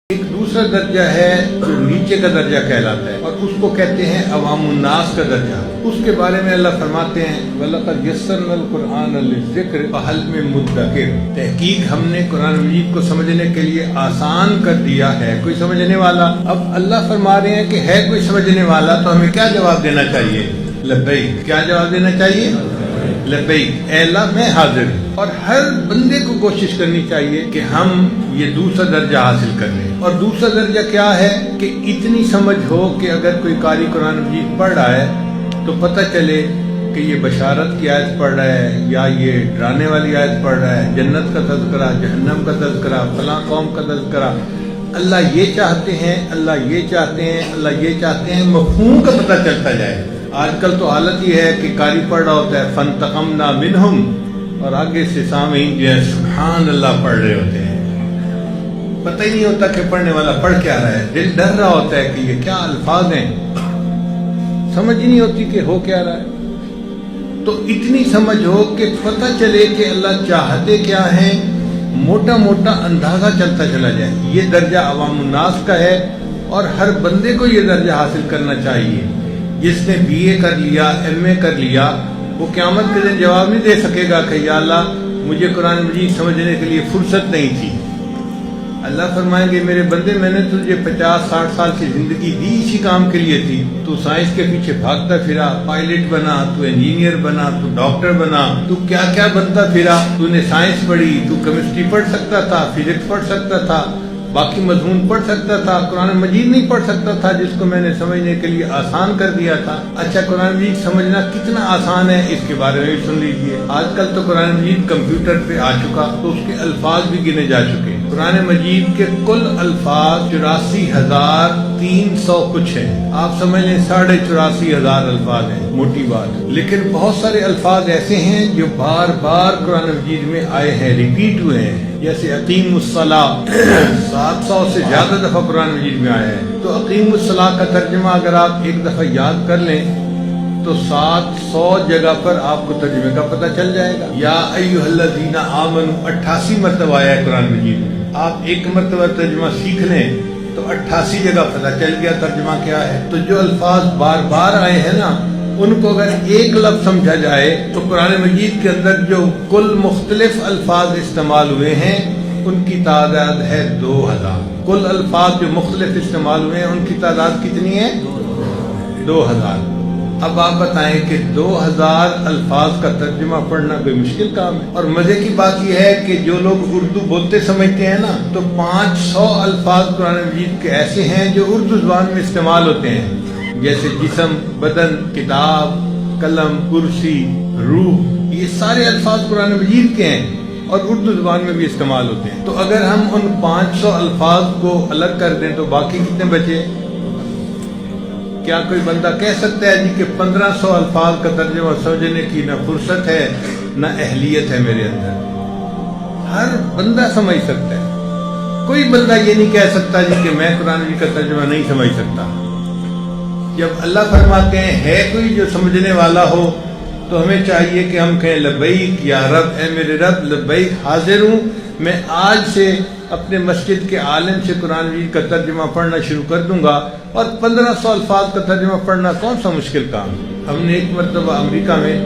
ایک دوسرا درجہ ہے جو نیچے کا درجہ کہلاتا ہے اور اس کو کہتے ہیں عوام الناس کا درجہ. اس کے بارے میں اللہ فرماتے ہیں وَلَقَدْ يَسَّرْنَا الْقُرْآنَ لِلذِّكْرِ فَهَلْ مِن مُدَّكِرٍ. تحقیق ہم نے قرآن مجید کو سمجھنے کے لیے آسان کر دیا ہے. کوئی سمجھنے والا؟ اب اللہ فرما رہے ہیں کہ ہے کوئی سمجھنے والا تو ہمیں کیا جواب دینا چاہیے؟ لبیک. کیا جواب دینا چاہیے؟ لبیک. اے اللہ میں حاضر ہوں. اور ہر بندے کو کوشش کرنی چاہیے کہ ہم یہ دوسرا درجہ حاصل کر لیں. اور دوسرا درجہ کیا ہے کہ اتنی سمجھ ہو کہ اگر کوئی قاری قرآن مجید پڑھ رہا ہے تو پتہ چلے کہ یہ بشارت کی آیت پڑھ رہا ہے یا یہ ڈرانے والی آیت پڑھ رہا ہے، جنت کا تذکرہ، جہنم کا تذکرہ، فلاں قوم کا تذکرہ. اللہ یہ چاہتے ہیں، اللہ یہ چاہتے ہیں، اللہ یہ چاہتے ہیں، مفہوم کا پتہ چلتا جائے. آج کل تو حالت یہ ہے کہ قاری پڑھ رہا ہوتا ہے فانتقمنا منہم اور آگے سے سامعین جو ہے سبحان اللہ پڑھ رہے ہوتے ہیں. پتہ ہی نہیں ہوتا کہ پڑھنے والا پڑھ کیا رہا ہے. دل ڈر رہا ہوتا ہے کہ یہ کیا الفاظ ہیں، سمجھ ہی نہیں ہوتی کہ ہو کیا رہا ہے. تو اتنی سمجھ ہو کہ پتہ چلے کہ اللہ چاہتے کیا ہیں، موٹا موٹا اندازہ چلتا چلا جائے. یہ درجہ عوام الناس کا ہے اور ہر بندے کو یہ درجہ حاصل کرنا چاہیے. جس نے بی اے کر لیا، ایم اے کر لیا، وہ قیامت کے دن جواب نہیں دے سکے گا کہ یا اللہ مجھے قرآن مجید سمجھنے کے لیے فرصت نہیں تھی. اللہ فرمائیں گے میرے بندے میں نے تجھے 50-60 سال کی زندگی دی اسی کام کے لیے تھی. تو سائنس کے پیچھے بھاگتا پھرا، پائلٹ بنا، تو انجینئر بنا، تو ڈاکٹر بنا، تو کیا کیا بنتا پھرا. تو نے سائنس پڑھی، تو کیمسٹری پڑھ سکتا تھا، فزکس پڑھ سکتا تھا، باقی مضمون پڑھ سکتا تھا، قرآن مجید نہیں پڑھ سکتا تھا جس کو میں نے سمجھنے کے لیے آسان کر دیا تھا. اچھا قرآن مجید سمجھنا کتنا آسان ہے اس کے بارے میں بھی سن لیجئے. آج کل تو قرآن مجید کمپیوٹر پہ آ چکا تو اس کے الفاظ بھی گنے جا چکے. قرآن مجید کے کل الفاظ 84,300 کچھ ہیں. آپ سمجھ لیں 84,500 الفاظ ہیں، موٹی بات. لیکن بہت سارے الفاظ ایسے ہیں جو بار بار قرآن مجید میں آئے ہیں، ریپیٹ ہوئے ہیں. جیسے اقیم الصلاۃ 700 سے زیادہ دفعہ قرآن مجید میں آیا ہے. تو اقیم الصلاۃ کا ترجمہ اگر آپ ایک دفعہ یاد کر لیں تو 700 جگہ پر آپ کو ترجمے کا پتہ چل جائے گا. یا ایھا الذین آمنوا 88 مرتبہ آیا ہے قرآن مجید میں. آپ ایک مرتبہ ترجمہ سیکھ لیں تو 88 جگہ پتہ چل گیا ترجمہ کیا ہے. تو جو الفاظ بار بار آئے ہیں نا ان کو اگر ایک لفظ سمجھا جائے تو قرآن مجید کے اندر جو کل مختلف الفاظ استعمال ہوئے ہیں ان کی تعداد ہے 2000. کل الفاظ جو مختلف استعمال ہوئے ہیں ان کی تعداد کتنی ہے؟ 2000. اب آپ بتائیں کہ 2000 الفاظ کا ترجمہ پڑھنا کوئی مشکل کام ہے. اور مزے کی بات یہ ہے کہ جو لوگ اردو بولتے سمجھتے ہیں نا تو 500 الفاظ قرآن مجید کے ایسے ہیں جو اردو زبان میں استعمال ہوتے ہیں، جیسے جسم، بدن، کتاب، قلم، کرسی، روح. یہ سارے الفاظ قرآن مجید کے ہیں اور اردو زبان میں بھی استعمال ہوتے ہیں. تو اگر ہم ان 500 الفاظ کو الگ کر دیں تو باقی کتنے بچے؟ کیا کوئی بندہ کہہ سکتا ہے جی کہ 1500 الفاظ کا ترجمہ سمجھنے کی نہ فرصت ہے نہ اہلیت ہے میرے اندر؟ ہر بندہ سمجھ سکتا ہے. کوئی بندہ یہ نہیں کہہ سکتا جی کہ میں قرآن مجید کا ترجمہ نہیں سمجھ سکتا. جب اللہ فرماتے ہیں ہے کوئی جو سمجھنے والا ہو تو ہمیں چاہیے کہ ہم کہیں لبیک یا رب، اے میرے رب لبیک، حاضر ہوں. میں آج سے اپنے مسجد کے عالم سے قرآن مجید کا ترجمہ پڑھنا شروع کر دوں گا. اور 1500 الفاظ کا ترجمہ پڑھنا کون سا مشکل کام. ہم نے ایک مرتبہ امریکہ میں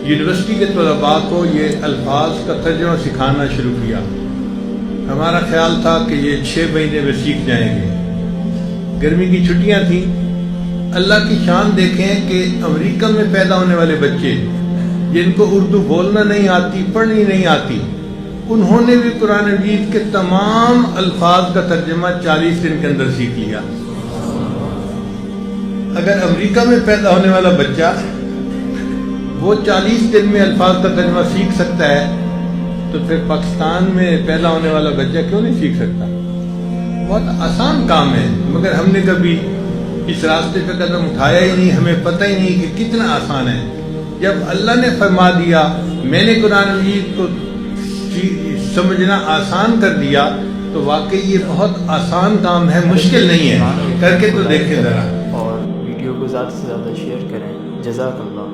یونیورسٹی کے طلباء کو یہ الفاظ کا ترجمہ سکھانا شروع کیا. ہمارا خیال تھا کہ یہ 6 مہینے میں سیکھ جائیں گے. گرمی کی چھٹیاں تھیں. اللہ کی شان دیکھیں کہ امریکہ میں پیدا ہونے والے بچے جن کو اردو بولنا نہیں آتی، پڑھنی نہیں آتی، انہوں نے بھی قرآن مجید کے تمام الفاظ کا ترجمہ 40 دن کے اندر سیکھ لیا. اگر امریکہ میں پیدا ہونے والا بچہ وہ 40 دن میں الفاظ کا ترجمہ سیکھ سکتا ہے تو پھر پاکستان میں پیدا ہونے والا بچہ کیوں نہیں سیکھ سکتا؟ بہت آسان کام ہے، مگر ہم نے کبھی اس راستے پہ قدم اٹھایا ہی نہیں. ہمیں پتہ ہی نہیں کہ کتنا آسان ہے. جب اللہ نے فرما دیا میں نے قرآن مجید کو سمجھنا آسان کر دیا تو واقعی یہ بہت آسان کام ہے، مشکل نہیں ہے. کر کے تو دیکھیں ذرا. اور ویڈیو کو زیادہ سے زیادہ شیئر کریں. جزاک اللہ.